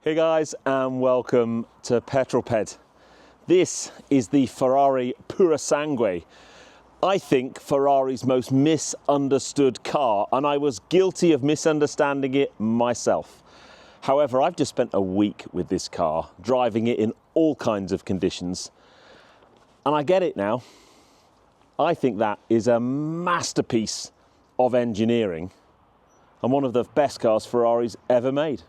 Hey guys, and welcome to Petrol Ped. This is the Ferrari Purosangue. I think Ferrari's most misunderstood car, and I was guilty of misunderstanding it myself. However, I've just spent a week with this car, driving it in all kinds of conditions, and I get it now. I think that is a masterpiece of engineering and one of the best cars Ferrari's ever made.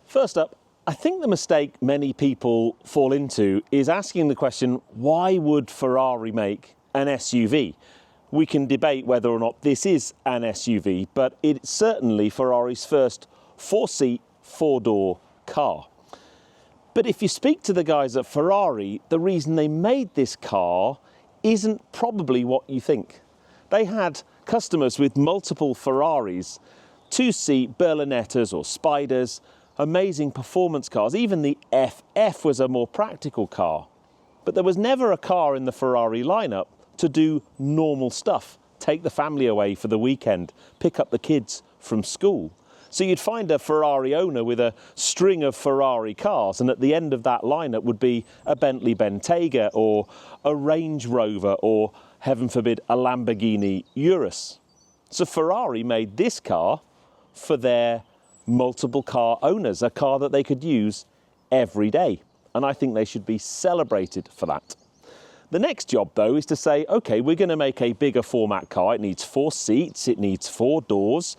First up, I think the mistake many people fall into is asking the question, why would Ferrari make an SUV? We can debate whether or not this is an SUV, but it's certainly Ferrari's first four-seat, four-door car. But if you speak to the guys at Ferrari, the reason they made this car isn't probably what you think. They had customers with multiple Ferraris, two-seat Berlinettas or Spiders, amazing performance cars. Even the FF was a more practical car. But there was never a car in the Ferrari lineup to do normal stuff. Take the family away for the weekend, pick up the kids from school. So you'd find a Ferrari owner with a string of Ferrari cars, and at the end of that lineup would be a Bentley Bentayga or a Range Rover or, heaven forbid, a Lamborghini Urus. So Ferrari made this car for their multiple car owners, a car that they could use every day. And I think they should be celebrated for that. The next job, though, is to say, okay, we're going to make a bigger format car. It needs 4 seats, it needs 4 doors,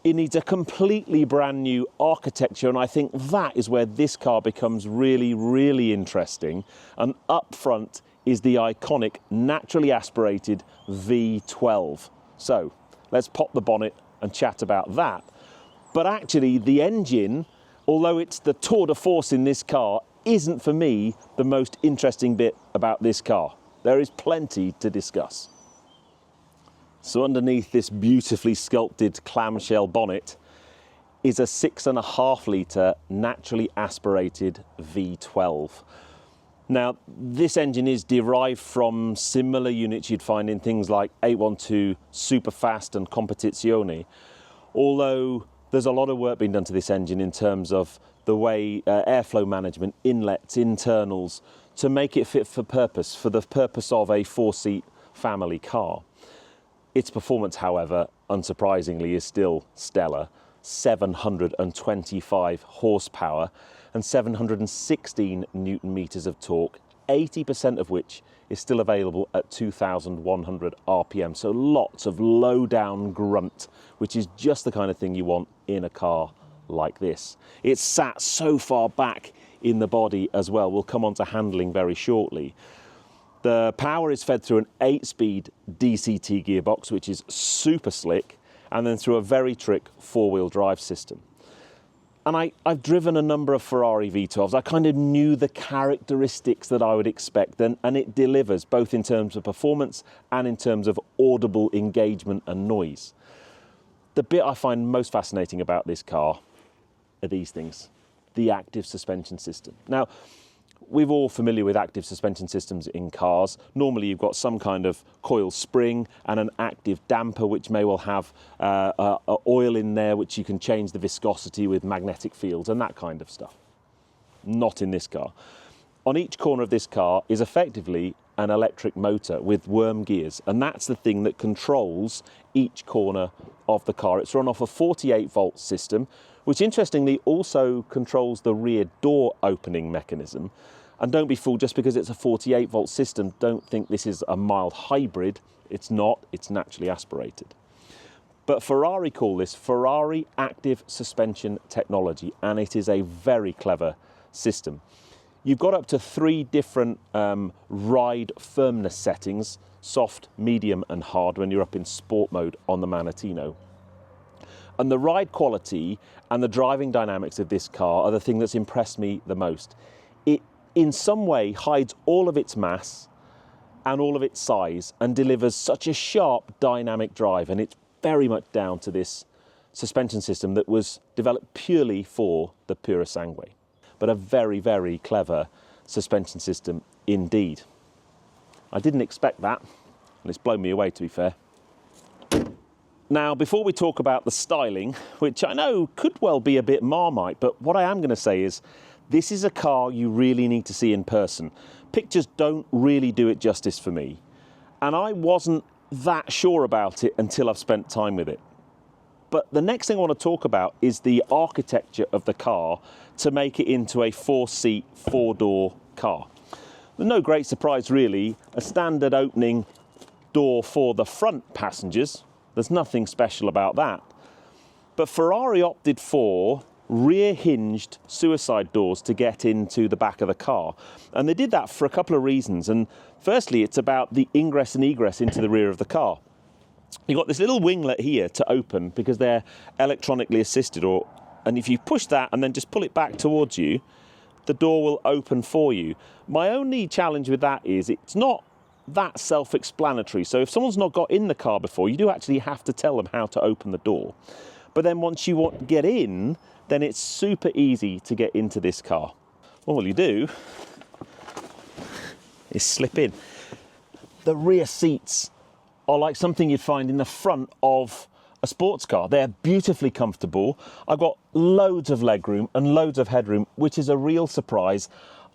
it needs a completely brand new architecture, and I think that is where this car becomes really, really interesting. And up front is the iconic naturally aspirated V12. So let's pop the bonnet and chat about that. But actually, the engine, although it's the tour de force in this car, isn't for me the most interesting bit about this car. There is plenty to discuss. So underneath this beautifully sculpted clamshell bonnet is a 6.5 litre naturally aspirated V12. Now, this engine is derived from similar units you'd find in things like 812 Superfast and Competizione, although there's a lot of work being done to this engine in terms of the way airflow management, inlets, internals, to make it fit for purpose, for the purpose of a 4-seat family car. Its performance, however, unsurprisingly, is still stellar. 725 horsepower and 716 newton meters of torque, 80% of which is still available at 2,100 RPM. So lots of low down grunt, which is just the kind of thing you want in a car like this. It's sat so far back in the body as well. We'll come on to handling very shortly. The power is fed through an 8-speed DCT gearbox, which is super slick, and then through a very trick 4-wheel drive system. And I've driven a number of Ferrari V12s. I kind of knew the characteristics that I would expect, and it delivers both in terms of performance and in terms of audible engagement and noise. The bit I find most fascinating about this car are these things: the active suspension system. Now, we're all familiar with active suspension systems in cars. Normally you've got some kind of coil spring and an active damper, which may well have oil in there, which you can change the viscosity with magnetic fields and that kind of stuff. Not in this car. On each corner of this car is effectively an electric motor with worm gears, and that's the thing that controls each corner of the car. It's run off a 48-volt system, which interestingly also controls the rear door opening mechanism. And don't be fooled, just because it's a 48-volt system, don't think this is a mild hybrid. It's not, it's naturally aspirated. But Ferrari call this Ferrari Active Suspension Technology, and it is a very clever system. You've got up to 3 different ride firmness settings: soft, medium and hard when you're up in sport mode on the Manettino. And the ride quality and the driving dynamics of this car are the thing that's impressed me the most. It in some way hides all of its mass and all of its size and delivers such a sharp dynamic drive, and it's very much down to this suspension system that was developed purely for the Purosangue. But a very, very clever suspension system indeed. I didn't expect that, and it's blown me away, to be fair. Now, before we talk about the styling, which I know could well be a bit Marmite, but what I am going to say is this is a car you really need to see in person. Pictures don't really do it justice for me, and I wasn't that sure about it until I've spent time with it. But the next thing I want to talk about is the architecture of the car to make it into a 4-seat, 4-door car. No great surprise really, a standard opening door for the front passengers. There's nothing special about that. But Ferrari opted for rear hinged suicide doors to get into the back of the car. And they did that for a couple of reasons. And firstly, it's about the ingress and egress into the rear of the car. You've got this little winglet here to open because they're electronically assisted, and if you push that and then just pull it back towards you, the door will open for you. My only challenge with that is it's not that self-explanatory. So if someone's not got in the car before, you do actually have to tell them how to open the door. But then once you want to get in, then it's super easy to get into this car. All you do is slip in. The rear seats are like something you'd find in the front of a sports car. They're beautifully comfortable. I've got loads of legroom and loads of headroom, which is a real surprise.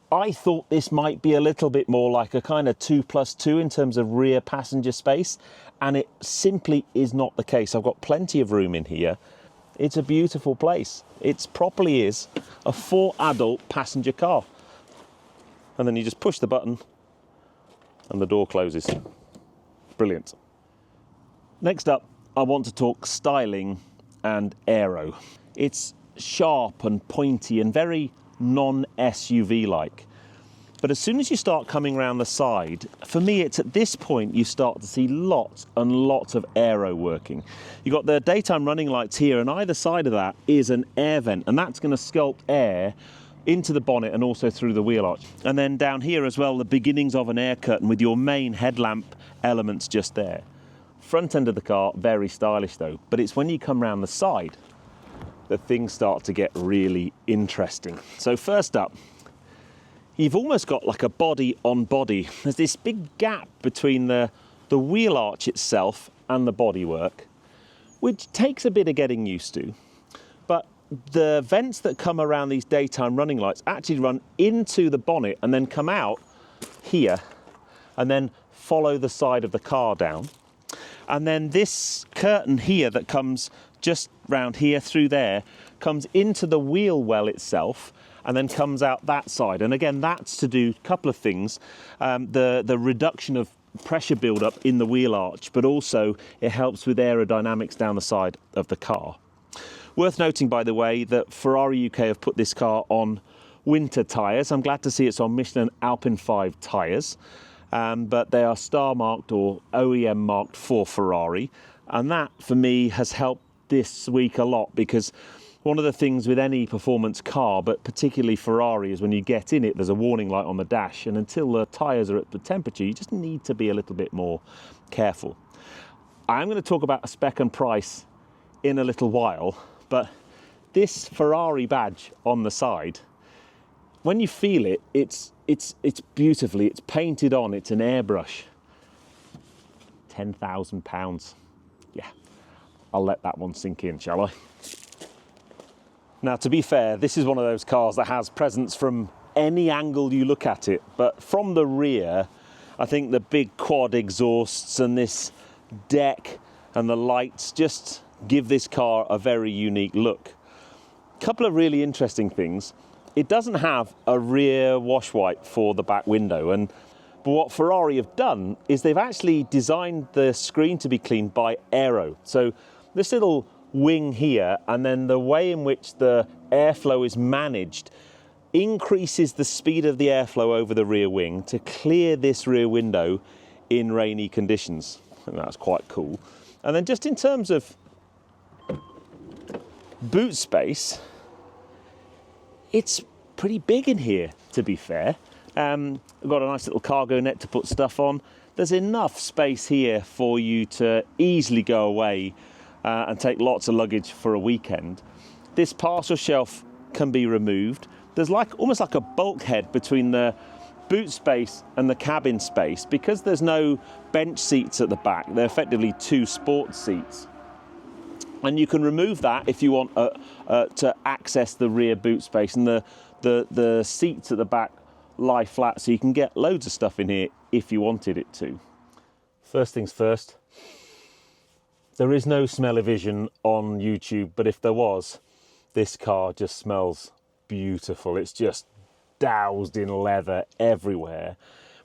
I thought this might be a little bit more like a kind of 2+2 in terms of rear passenger space, and it simply is not the case. I've got plenty of room in here. It's a beautiful place. It properly is a 4-adult passenger car. And then you just push the button and the door closes. Brilliant. Next up, I want to talk styling and aero. It's sharp and pointy and very non-SUV-like. But as soon as you start coming around the side, for me, it's at this point you start to see lots and lots of aero working. You've got the daytime running lights here, and either side of that is an air vent, and that's going to sculpt air into the bonnet and also through the wheel arch. And then down here as well, the beginnings of an air curtain with your main headlamp elements just there. Front end of the car, very stylish though, but it's when you come round the side that things start to get really interesting. So first up, you've almost got like a body on body. There's this big gap between the wheel arch itself and the bodywork, which takes a bit of getting used to. But the vents that come around these daytime running lights actually run into the bonnet and then come out here and then follow the side of the car down. And then this curtain here that comes just round here through there comes into the wheel well itself and then comes out that side. And again, that's to do a couple of things. The reduction of pressure build-up in the wheel arch, but also it helps with aerodynamics down the side of the car. Worth noting, by the way, that Ferrari UK have put this car on winter tyres. I'm glad to see it's on Michelin Alpine 5 tyres. But they are star marked or OEM marked for Ferrari, and that for me has helped this week a lot, because one of the things with any performance car, but particularly Ferrari, is when you get in it there's a warning light on the dash, and until the tyres are at the temperature you just need to be a little bit more careful. I'm going to talk about a spec and price in a little while, but this Ferrari badge on the side, when you feel it, it's beautifully, it's painted on, it's an airbrush. £10,000. Yeah, I'll let that one sink in, shall I? Now, to be fair, this is one of those cars that has presence from any angle you look at it, but from the rear, I think the big quad exhausts and this deck and the lights just give this car a very unique look. A couple of really interesting things. It doesn't have a rear wash wipe for the back window, but what Ferrari have done is they've actually designed the screen to be cleaned by Aero. So this little wing here, and then the way in which the airflow is managed increases the speed of the airflow over the rear wing to clear this rear window in rainy conditions. And that's quite cool. And then just in terms of boot space, it's pretty big in here, to be fair. I've got a nice little cargo net to put stuff on. There's enough space here for you to easily go away and take lots of luggage for a weekend. This parcel shelf can be removed. There's almost like a bulkhead between the boot space and the cabin space, because there's no bench seats at the back, they're effectively 2 sports seats. And you can remove that if you want to access the rear boot space, and the seats at the back lie flat, so you can get loads of stuff in here if you wanted it to. First things first, there is no smell-o-vision on YouTube, but if there was, this car just smells beautiful. It's just doused in leather everywhere.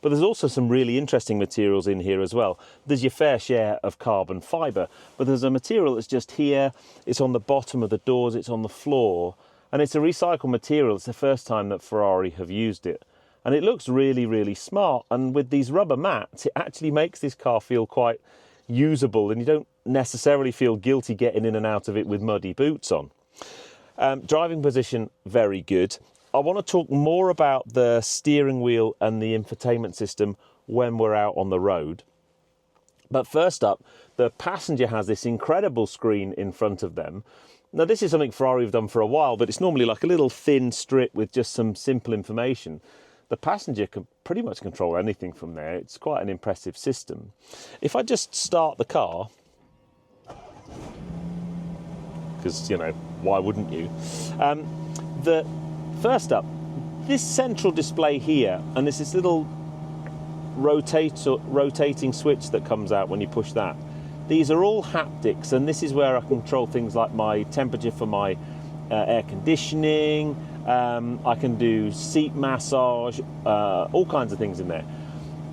But there's also some really interesting materials in here as well. There's your fair share of carbon fibre, but there's a material that's just here, it's on the bottom of the doors, it's on the floor, and it's a recycled material. It's the first time that Ferrari have used it. And it looks really, really smart. And with these rubber mats, it actually makes this car feel quite usable, and you don't necessarily feel guilty getting in and out of it with muddy boots on. Driving position, very good. I want to talk more about the steering wheel and the infotainment system when we're out on the road. But first up, the passenger has this incredible screen in front of them. Now, this is something Ferrari have done for a while, but it's normally like a little thin strip with just some simple information. The passenger can pretty much control anything from there. It's quite an impressive system. If I just start the car, because, you know, why wouldn't you? First up, this central display here, and there's this little rotating switch that comes out when you push that. These are all haptics, and this is where I control things like my temperature for my air conditioning. I can do seat massage, all kinds of things in there.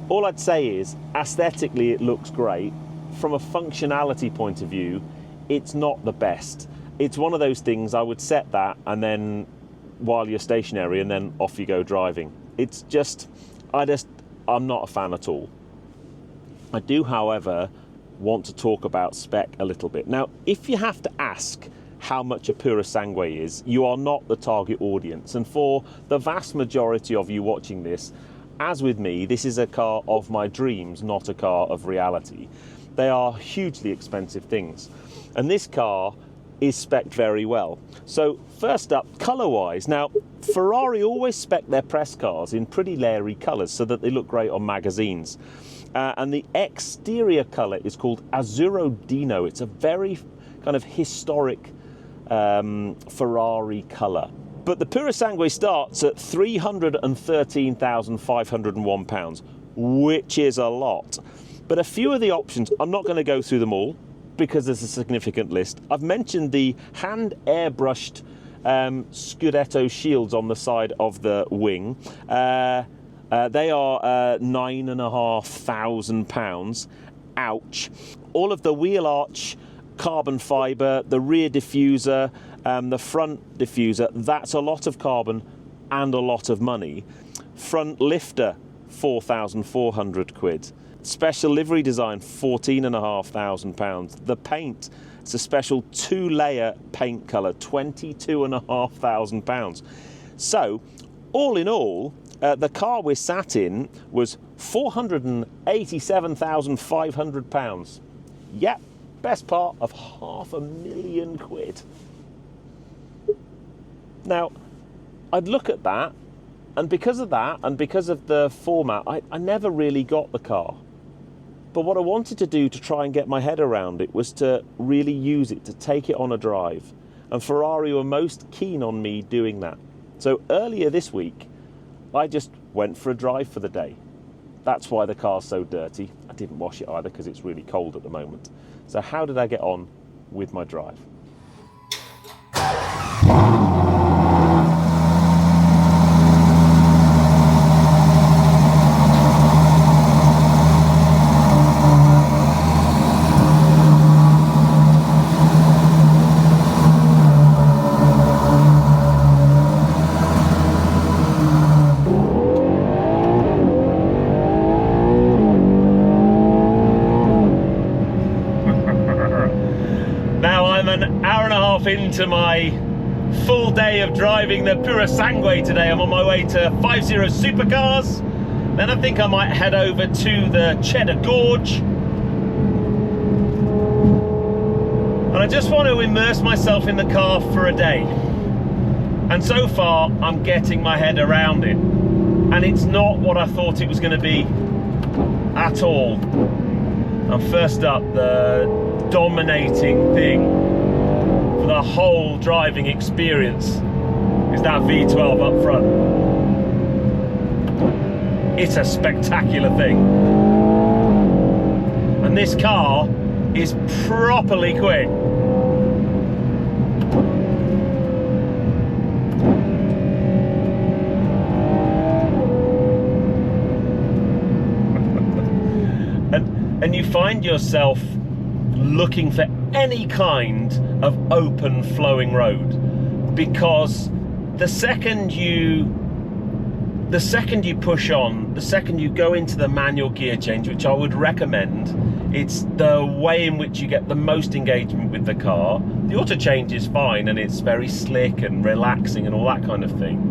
All I'd say is, aesthetically it looks great. From a functionality point of view, it's not the best. It's one of those things, I would set that and then while you're stationary, and then off you go driving. It's just, I'm not a fan at all. I do, however, want to talk about spec a little bit. Now, if you have to ask how much a Purosangue is, you are not the target audience. And for the vast majority of you watching this, as with me, this is a car of my dreams, not a car of reality. They are hugely expensive things. And this car is spec'd very well. So first up, colour-wise. Now, Ferrari always spec their press cars in pretty leery colours so that they look great on magazines. And the exterior colour is called Azzurro Dino. It's a very kind of historic Ferrari colour. But the Purosangue starts at £313,501, which is a lot. But a few of the options, I'm not going to go through them all, because there's a significant list. I've mentioned the hand airbrushed Scudetto shields on the side of the wing. They are £9,500. Ouch. All of the wheel arch carbon fibre, the rear diffuser, the front diffuser, that's a lot of carbon and a lot of money. Front lifter, £4,400. Special livery design, £14,500. The paint, it's a special 2-layer paint colour, £22,500. So, all in all, the car we sat in was £487,500. Yep, best part of £500,000. Now, I'd look at that, and because of that, and because of the format, I never really got the car. But what I wanted to do to try and get my head around it was to really use it, to take it on a drive. And Ferrari were most keen on me doing that. So earlier this week, I just went for a drive for the day. That's why the car's so dirty. I didn't wash it either because it's really cold at the moment. So how did I get on with my drive? Into my full day of driving the Purosangue today. I'm on my way to 50 Supercars. Then I think I might head over to the Cheddar Gorge. And I just want to immerse myself in the car for a day. And so far, I'm getting my head around it. and it's not what I thought it was going to be at all. And first up, the dominating thing for the whole driving experience is that V12 up front. It's a spectacular thing. And this car is properly quick. And you find yourself looking for any kind of open flowing road, because the second you push on, the second you go into the manual gear change, which I would recommend, it's the way in which you get the most engagement with the car. The auto change is fine and it's very slick and relaxing and all that kind of thing.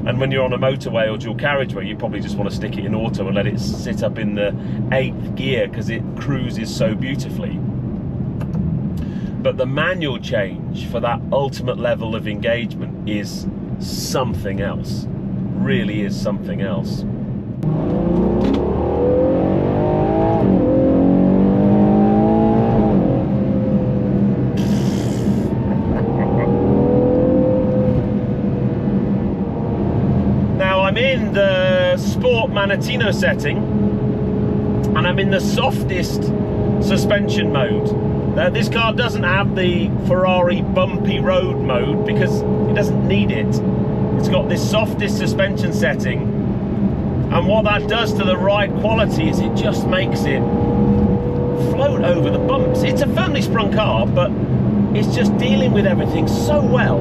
And when you're on a motorway or dual carriageway, you probably just want to stick it in auto and let it sit up in the 8th gear because it cruises so beautifully. But the manual change for that ultimate level of engagement is something else. Really is something else. I'm in the Sport Manettino setting, and I'm in the softest suspension mode. This car doesn't have the Ferrari bumpy road mode because it doesn't need it. It's got this softest suspension setting, and what that does to the ride quality is it just makes it float over the bumps. It's a firmly sprung car, but it's just dealing with everything so well.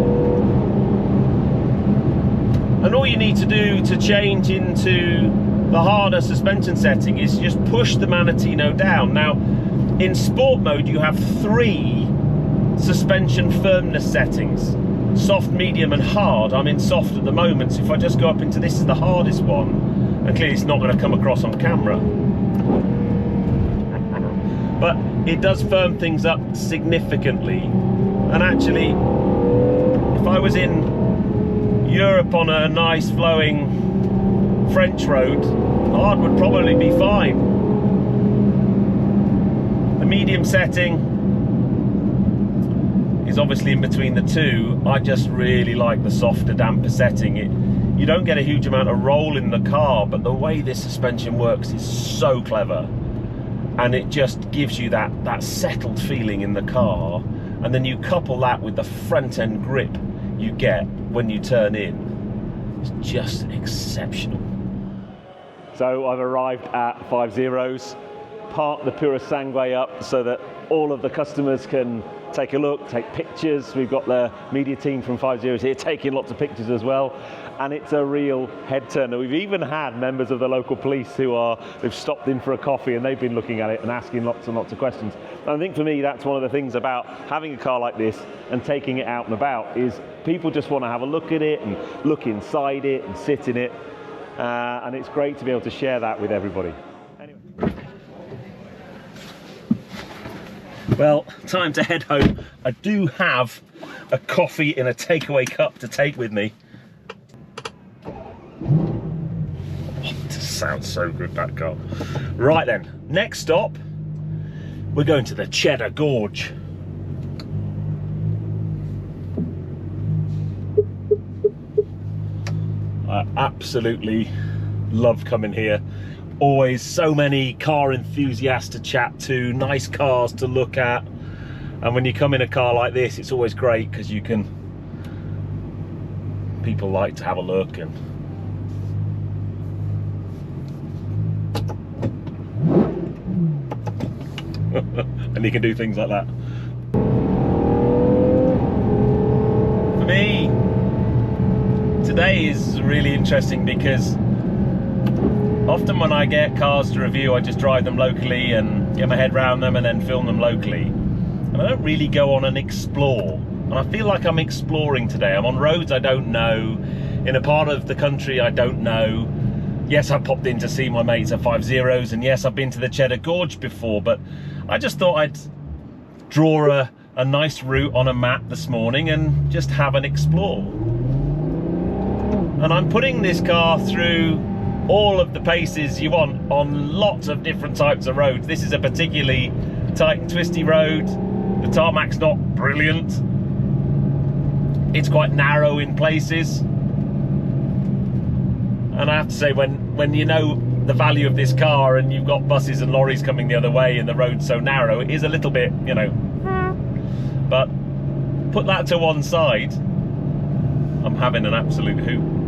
And all you need to do to change into the harder suspension setting is just push the Manettino down. Now, in sport mode, you have 3 suspension firmness settings: soft, medium, and hard. I'm in soft at the moment, so if I just go up into this is the hardest one, and clearly it's not going to come across on camera. But it does firm things up significantly. And actually, if I was in Europe on a nice flowing French road, hard would probably be fine. The medium setting is obviously in between the two. I just really like the softer, damper setting. You don't get a huge amount of roll in the car, but the way this suspension works is so clever, and it just gives you that settled feeling in the car. And then you couple that with the front end grip you get when you turn in. It's just exceptional. So I've arrived at 50's, parked the Purosangue up so that all of the customers can take a look, take pictures. We've got the media team from 50's here taking lots of pictures as well, and it's a real head turner. We've even had members of the local police who've stopped in for a coffee, and they've been looking at it and asking lots and lots of questions. And I think for me, that's one of the things about having a car like this and taking it out and about, is people just want to have a look at it and look inside it and sit in it, and it's great to be able to share that with everybody. Anyway. Well, time to head home. I do have a coffee in a takeaway cup to take with me. Oh, it sounds so good, that car. Right then, next stop, we're going to the Cheddar Gorge. I absolutely love coming here. Always so many car enthusiasts to chat to, nice cars to look at, and when you come in a car like this, it's always great because people like to have a look, and and you can do things like that. For me, today is really interesting because often when I get cars to review, I just drive them locally and get my head around them and then film them locally. And I don't really go on and explore. And I feel like I'm exploring today. I'm on roads I don't know, in a part of the country I don't know. Yes, I popped in to see my mates at 50's, and yes, I've been to the Cheddar Gorge before, but I just thought I'd draw a nice route on a map this morning and just have an explore. And I'm putting this car through all of the paces you want on lots of different types of roads. This is a particularly tight and twisty road. The tarmac's not brilliant. It's quite narrow in places. And I have to say, when you know the value of this car and you've got buses and lorries coming the other way and the road's so narrow, it is a little bit, you know. But put that to one side, I'm having an absolute hoot.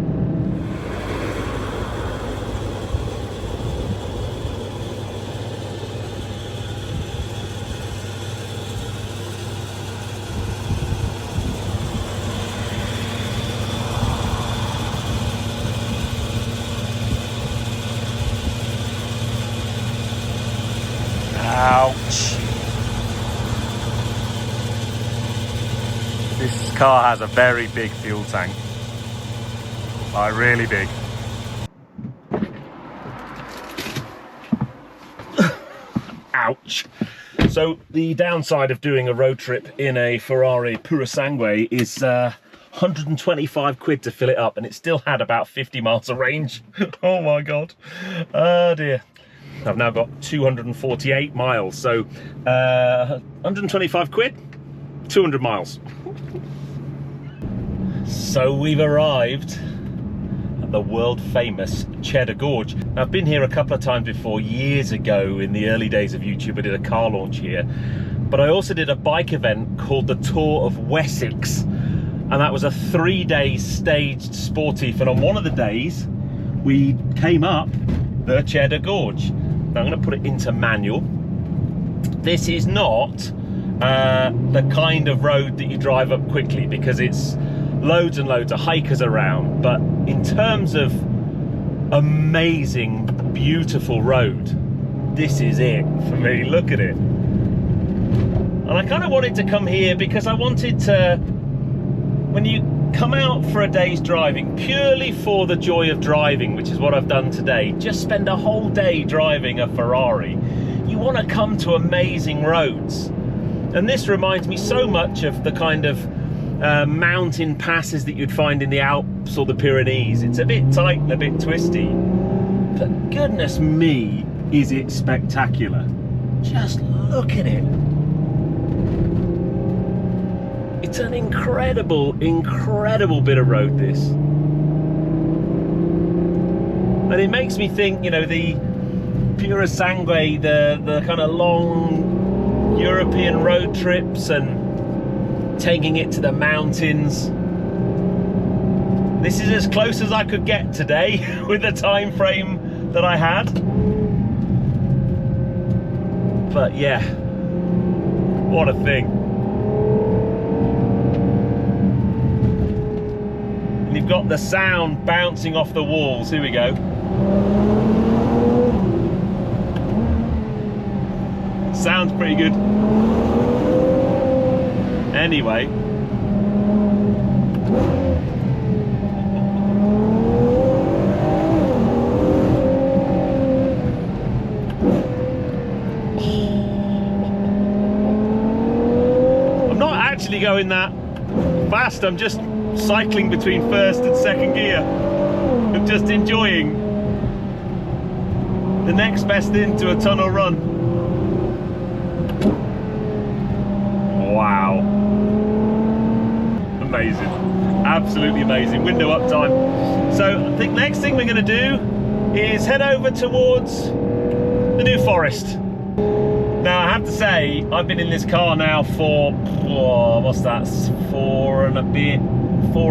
Ouch. This car has a very big fuel tank. Like, really big. Ouch. So the downside of doing a road trip in a Ferrari Purosangue is 125 quid to fill it up, and it still had about 50 miles of range. Oh my God. Oh dear. I've now got 248 miles, so 125 quid, 200 miles. So we've arrived at the world famous Cheddar Gorge. Now, I've been here a couple of times before, years ago in the early days of YouTube. I did a car launch here, but I also did a bike event called the Tour of Wessex, and that was a 3-day staged sportif, and on one of the days we came up the Cheddar Gorge. Now I'm going to put it into manual. This is not the kind of road that you drive up quickly, because it's loads and loads of hikers around, but in terms of amazing, beautiful road, this is it for me. Look at it. And I kind of wanted to come here because I wanted to, when you come out for a day's driving purely for the joy of driving, which is what I've done today, just spend a whole day driving a Ferrari, you want to come to amazing roads. And this reminds me so much of the kind of mountain passes that you'd find in the Alps or the Pyrenees. It's a bit tight and a bit twisty, but goodness me, is it spectacular. Just look at it. It's an incredible, incredible bit of road, this. And it makes me think, you know, the Purosangue, the kind of long European road trips and taking it to the mountains. This is as close as I could get today with the time frame that I had. But yeah, what a thing. And you've got the sound bouncing off the walls. Here we go. Sounds pretty good. Anyway. I'm not actually going that fast, I'm just cycling between first and second gear. I'm just enjoying the next best into a tunnel run. Wow. Amazing. Absolutely amazing. Window up time. So I think next thing we're going to do is head over towards the New Forest. Now I have to say, I've been in this car now for, what's that, 4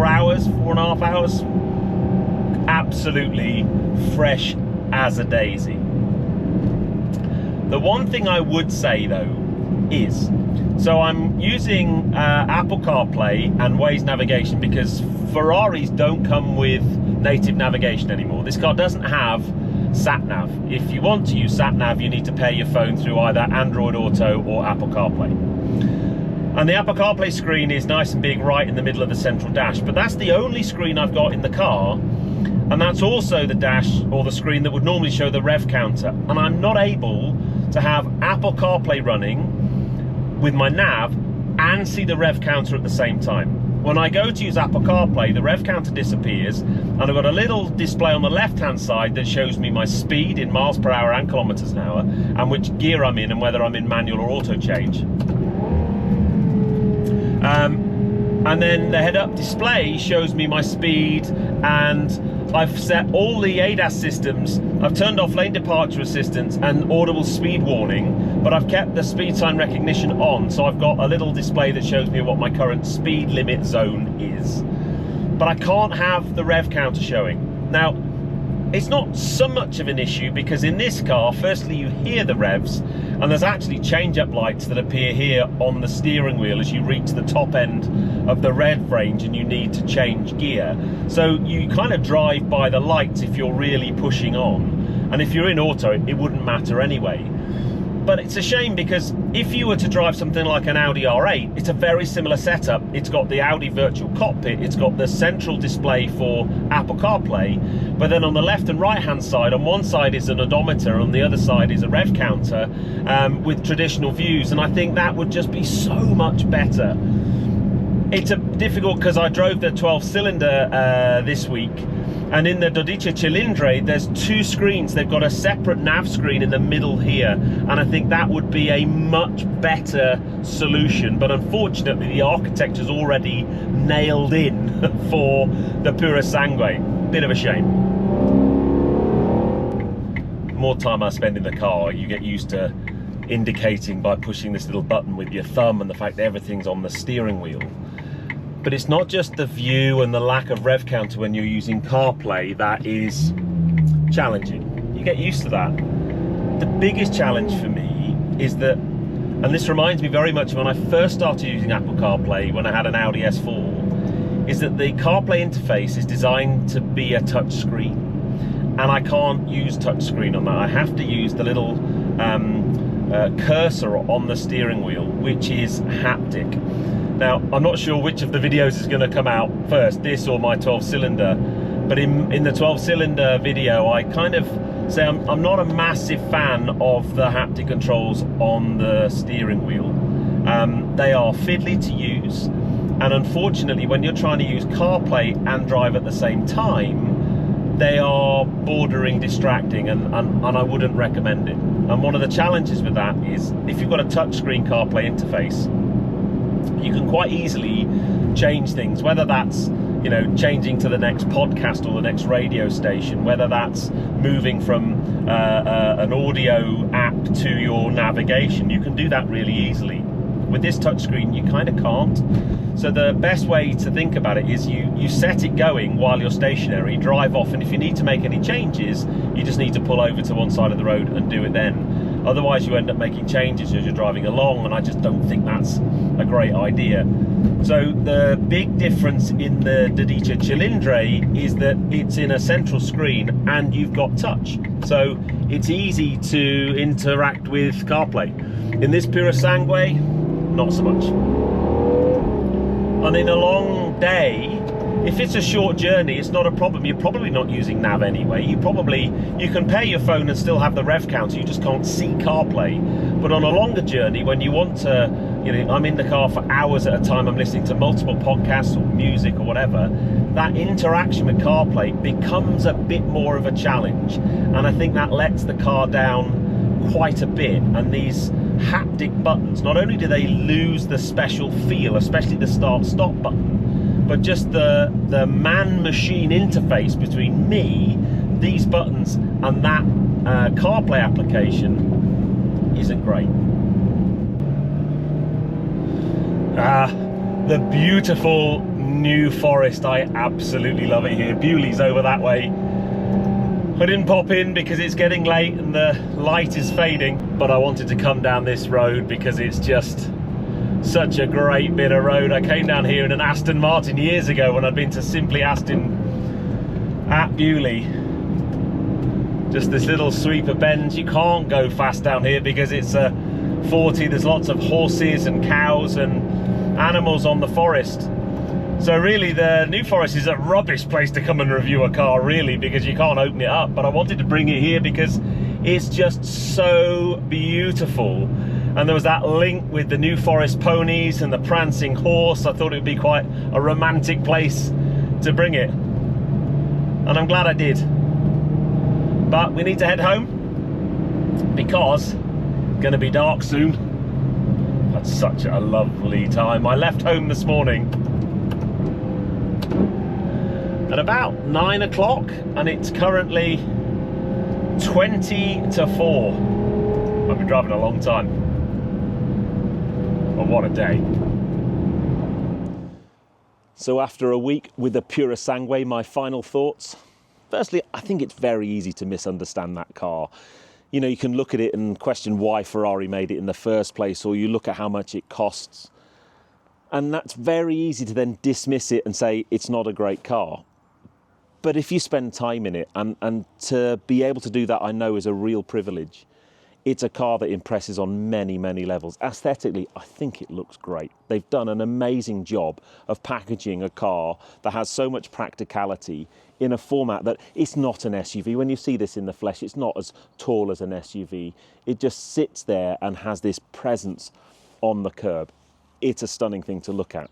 hours, 4.5 hours. Absolutely fresh as a daisy. The one thing I would say though is, so I'm using Apple CarPlay and Waze navigation because Ferraris don't come with native navigation anymore. This car doesn't have sat-nav. If you want to use sat-nav, you need to pair your phone through either Android Auto or Apple CarPlay. And the Apple CarPlay screen is nice and big right in the middle of the central dash, but that's the only screen I've got in the car, and that's also the dash or the screen that would normally show the rev counter. And I'm not able to have Apple CarPlay running with my nav and see the rev counter at the same time. when I go to use Apple CarPlay, the rev counter disappears, and I've got a little display on the left-hand side that shows me my speed in miles per hour and kilometers an hour, and which gear I'm in and whether I'm in manual or auto change. And then the head-up display shows me my speed, and I've set all the ADAS systems. I've turned off lane departure assistance and audible speed warning, but I've kept the speed sign recognition on, so I've got a little display that shows me what my current speed limit zone is. But I can't have the rev counter showing. Now, it's not so much of an issue because in this car, firstly, you hear the revs, and there's actually change-up lights that appear here on the steering wheel as you reach the top end of the rev range and you need to change gear. So you kind of drive by the lights if you're really pushing on. And if you're in auto, it wouldn't matter anyway. But it's a shame because if you were to drive something like an Audi R8, it's a very similar setup. It's got the Audi virtual cockpit, it's got the central display for Apple CarPlay, but then on the left and right hand side, on one side is an odometer, on the other side is a rev counter with traditional views, and I think that would just be so much better. It's difficult because I drove the 12-cylinder this week, and in the 12 Cilindri, there's two screens. They've got a separate nav screen in the middle here, and I think that would be a much better solution. But unfortunately, the architecture's already nailed in for the Purosangue. Bit of a shame. The more time I spend in the car, you get used to indicating by pushing this little button with your thumb and the fact that everything's on the steering wheel. But it's not just the view and the lack of rev counter when you're using CarPlay that is challenging. You get used to that. The biggest challenge for me is that, and this reminds me very much of when I first started using Apple CarPlay when I had an Audi S4, is that the CarPlay interface is designed to be a touch screen, and I can't use touch screen on that. I have to use the little cursor on the steering wheel, which is haptic. Now, I'm not sure which of the videos is going to come out first, this or my 12-cylinder, but in the 12-cylinder video, I kind of say I'm not a massive fan of the haptic controls on the steering wheel. They are fiddly to use, and unfortunately, when you're trying to use CarPlay and drive at the same time, they are bordering distracting, and I wouldn't recommend it. And one of the challenges with that is if you've got a touchscreen CarPlay interface, you can quite easily change things, whether that's, you know, changing to the next podcast or the next radio station, whether that's moving from an audio app to your navigation. You can do that really easily. With this touchscreen, you kind of can't. So the best way to think about it is you set it going while you're stationary, drive off, and if you need to make any changes, you just need to pull over to one side of the road and do it then. Otherwise, you end up making changes as you're driving along, and I just don't think that's a great idea. So the big difference in the 12 Cilindri is that it's in a central screen and you've got touch. So it's easy to interact with CarPlay. In this Purosangue, not so much. And in a long day, if it's a short journey, it's not a problem. You're probably not using nav anyway. You can pair your phone and still have the rev counter. You just can't see CarPlay. But on a longer journey, when you want to, you know, I'm in the car for hours at a time, I'm listening to multiple podcasts or music or whatever, that interaction with CarPlay becomes a bit more of a challenge. And I think that lets the car down quite a bit. And these haptic buttons, not only do they lose the special feel, especially the start-stop button, but just the man-machine interface between me, these buttons, and that CarPlay application isn't great. The beautiful New Forest, I absolutely love it here. Bewley's over that way. I didn't pop in because it's getting late and the light is fading, but I wanted to come down this road because it's just such a great bit of road. I came down here in an Aston Martin years ago when I'd been to Simply Aston at Bewley. Just this little sweep of bends. You can't go fast down here because it's a 40. There's lots of horses and cows and animals on the forest. So really the New Forest is a rubbish place to come and review a car, really, because you can't open it up. But I wanted to bring it here because it's just so beautiful. and there was that link with the New Forest ponies and the prancing horse. I thought it would be quite a romantic place to bring it, and I'm glad I did. But we need to head home because it's going to be dark soon. Had such a lovely time. I left home this morning at about 9 o'clock and it's currently 20 to 4. I've been driving a long time. But what a day. So after a week with the Purosangue, my final thoughts. Firstly, I think it's very easy to misunderstand that car. You know, you can look at it and question why Ferrari made it in the first place, or you look at how much it costs. And that's very easy to then dismiss it and say it's not a great car. But if you spend time in it, and to be able to do that, I know is a real privilege. It's a car that impresses on many, many levels. Aesthetically, I think it looks great. They've done an amazing job of packaging a car that has so much practicality in a format that it's not an SUV. When you see this in the flesh, it's not as tall as an SUV. It just sits there and has this presence on the curb. It's a stunning thing to look at.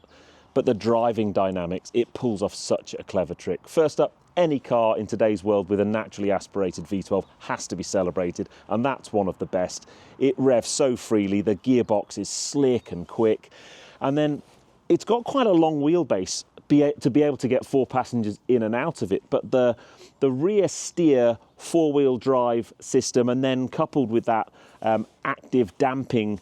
But the driving dynamics, it pulls off such a clever trick. First up, any car in today's world with a naturally aspirated V12 has to be celebrated, and that's one of the best. It revs so freely, the gearbox is slick and quick, and then it's got quite a long wheelbase to be able to get 4 passengers in and out of it, but the rear steer 4-wheel drive system, and then coupled with that active damping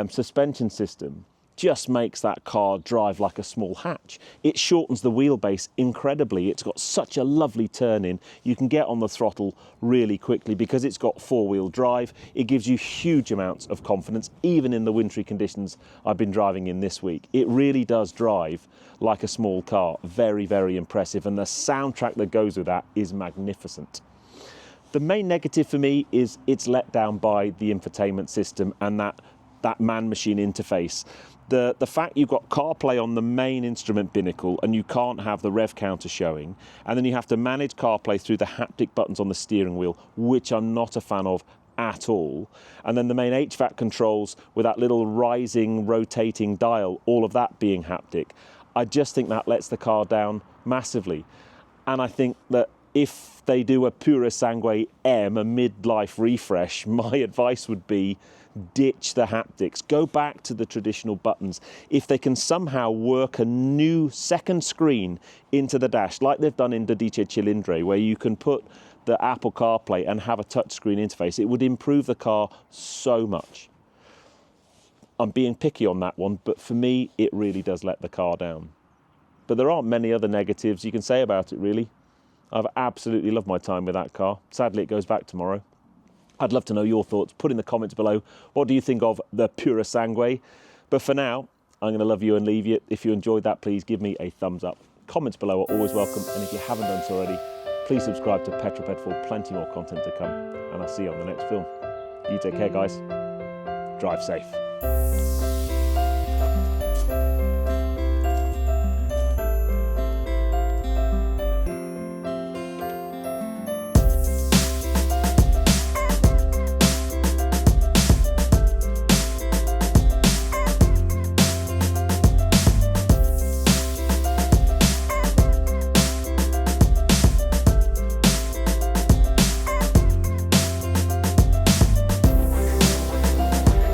suspension system, just makes that car drive like a small hatch. It shortens the wheelbase incredibly. It's got such a lovely turn in. You can get on the throttle really quickly because it's got 4-wheel drive. It gives you huge amounts of confidence, even in the wintry conditions I've been driving in this week. It really does drive like a small car. Very, very impressive. And the soundtrack that goes with that is magnificent. The main negative for me is it's let down by the infotainment system and that man-machine interface. The fact you've got CarPlay on the main instrument binnacle and you can't have the rev counter showing, and then you have to manage CarPlay through the haptic buttons on the steering wheel, which I'm not a fan of at all. And then the main HVAC controls with that little rising, rotating dial, all of that being haptic. I just think that lets the car down massively. And I think that if they do a Purosangue M, a midlife refresh, my advice would be ditch the haptics, go back to the traditional buttons. If they can somehow work a new second screen into the dash, like they've done in the Dice Cilindri, where you can put the Apple CarPlay and have a touchscreen interface, it would improve the car so much. I'm being picky on that one, but for me, it really does let the car down. But there aren't many other negatives you can say about it, really. I've absolutely loved my time with that car. Sadly, it goes back tomorrow. I'd love to know your thoughts. Put in the comments below, what do you think of the Purosangue? But for now, I'm going to love you and leave you. If you enjoyed that, please give me a thumbs up. Comments below are always welcome. And if you haven't done so already, please subscribe to Petrol Ped for plenty more content to come. And I'll see you on the next film. You take care, guys. Drive safe.